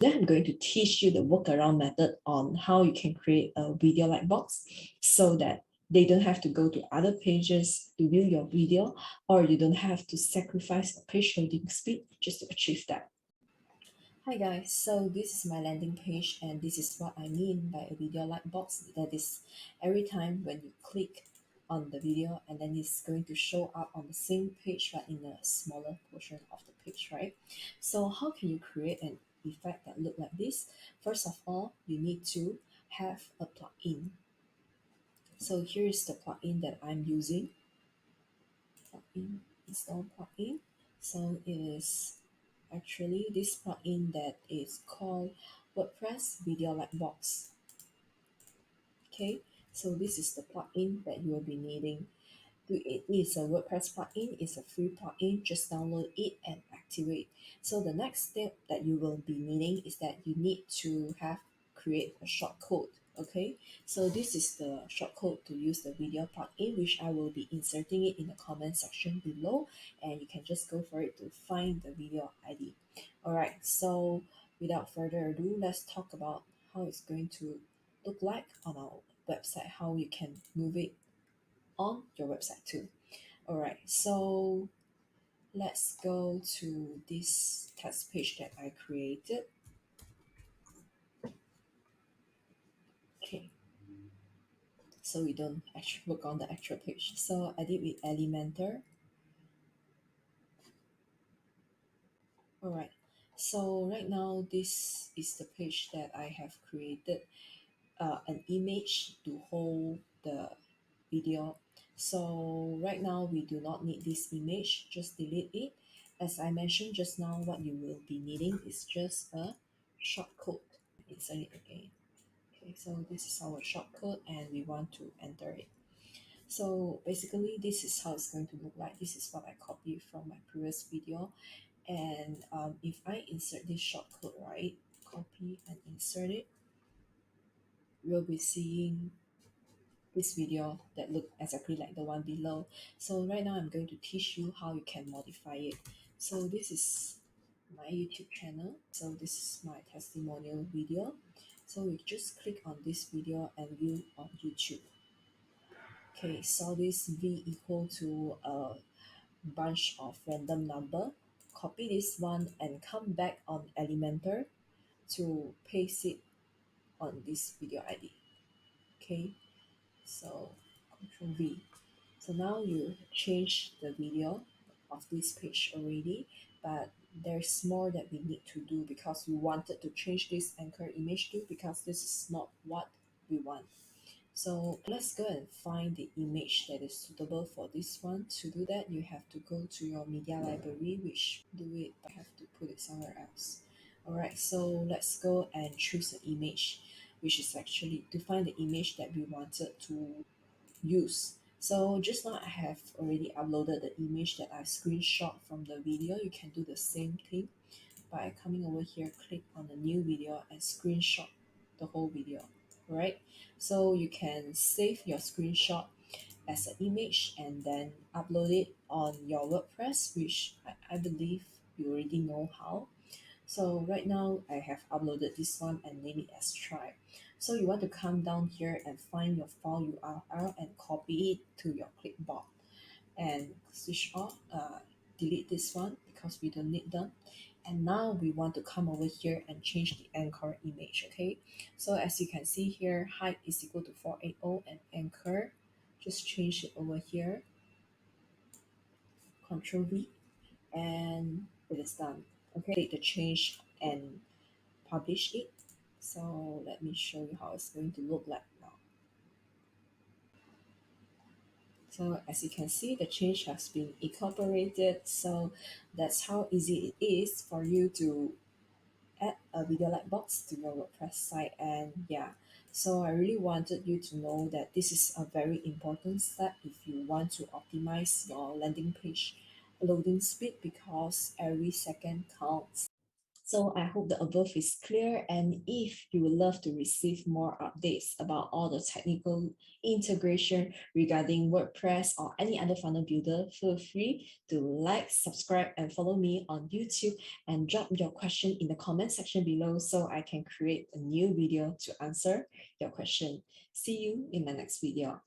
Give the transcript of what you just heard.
Then I'm going to teach you the workaround method on how you can create a video lightbox so that they don't have to go to other pages to view your video, or you don't have to sacrifice a page loading speed just to achieve that. Hi guys, so this is my landing page and this is what I mean by a video lightbox. That is, every time when you click on the video and then it's going to show up on the same page but in a smaller portion of the page, right? So how can you create an effect that look like this? First of all, you need to have a plugin. So here is the plugin that I'm using. Plugin, install plugin. So it is actually this plugin that is called WordPress Video Lightbox. Okay, so this is the plugin that you will be needing. It is a WordPress plugin, it's a free plugin, just download it and activate. So the next step that you will be needing is that you need to create a shortcode. Okay, so this is the shortcode to use the video plugin, which I will be inserting it in the comment section below, and you can just go for it to find the video ID. All right, so without further ado, let's talk about how it's going to look like on our website, how you can move it on your website too. All right, so let's go to this test page that I created. Okay, so we don't actually work on the actual page. So I did with Elementor. All right, so right now this is the page that I have created, an image to hold the video. So right now we do not need this image, just delete it. As I mentioned just now, what you will be needing is just a shortcode. Insert it again. Okay, so this is our shortcode and we want to enter it. So basically this is how it's going to look like. This is what I copied from my previous video. And if I insert this shortcode, right, copy and insert it, we'll be seeing this video that look exactly like the one below. So right now I'm going to teach you how you can modify it. So this is my YouTube channel. So this is my testimonial video. So we just click on this video and view on YouTube. Okay, so this V equal to a bunch of random number. Copy this one and come back on Elementor to paste it on this video ID. Okay, so Control V. So now you change the video of this page already, but there's more that we need to do because we wanted to change this anchor image too, because this is not what we want. So let's go and find the image that is suitable for this one. To do that, you have to go to your media library, which do it, but I have to put it somewhere else. All right, so let's go and choose an image, which is actually to find the image that we wanted to use. So just now I have already uploaded the image that I screenshot from the video. You can do the same thing by coming over here, click on the new video and screenshot the whole video, right? So you can save your screenshot as an image and then upload it on your WordPress, which I believe you already know how. So right now I have uploaded this one and name it as try. So you want to come down here and find your file URL and copy it to your clipboard and switch off, delete this one because we don't need them. And now we want to come over here and change the anchor image. Okay, so as you can see here, height is equal to 480 and anchor, just change it over here, Control V, and it is done. Okay, take the change and publish it. So let me show you how it's going to look like now. So as you can see, the change has been incorporated. So that's how easy it is for you to add a video lightbox to your WordPress site. And yeah, so I really wanted you to know that this is a very important step if you want to optimize your landing page loading speed, because every second counts. So I hope the above is clear, and if you would love to receive more updates about all the technical integration regarding WordPress or any other funnel builder, feel free to like, subscribe, and follow me on YouTube, and drop your question in the comment section below so I can create a new video to answer your question. See you in my next video.